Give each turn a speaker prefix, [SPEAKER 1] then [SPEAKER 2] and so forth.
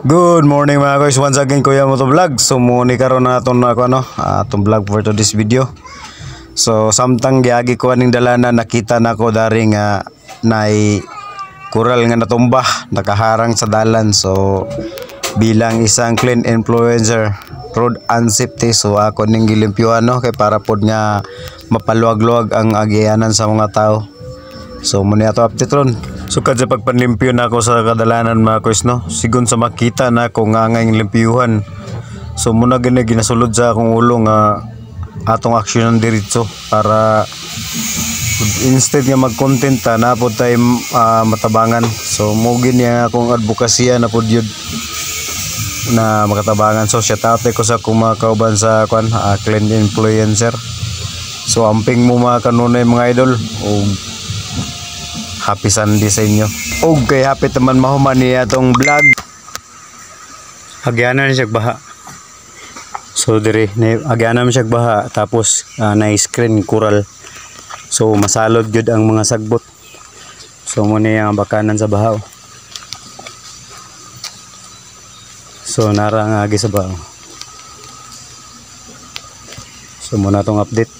[SPEAKER 1] Good morning mga guys, once again Kuya Moto Vlog. So muni karon na aton na atong vlog for today's video. So samtang giagi ko aning dalanan, nakita na ko dari nga nay kural nga natumba, nakaharang sa dalan. So bilang isang clean influencer, road unsafety, so ako ning gilimpyuhan kay para pod nga mapaluwag-luwag ang agianan sa mga tao. So muni ato update ron. So kadya pagpanlimpyo na ako sa kadalanan mga kuys sigon sa makita na ako nga ngayong limpyuhan. So muna ginasulod sa akong ulo nga atong aksyonan diretso para instead nga mag-content na po tayo matabangan. So mugin niya akong advokasya na po yun na makatabangan. So shout out ko sa akong mga kauban sa clean influencer. So amping mo mga kanunay mga idol. Happy Sunday sa inyo. Okay, happy naman mahuman niya itong vlog. Agyanan siya baha. So dire, agyanan siya baha. Tapos na-screen coral. So masalod yun ang mga sagbot. So muna yung bakanan sa baha. So narang agi sa baha. So muna itong update.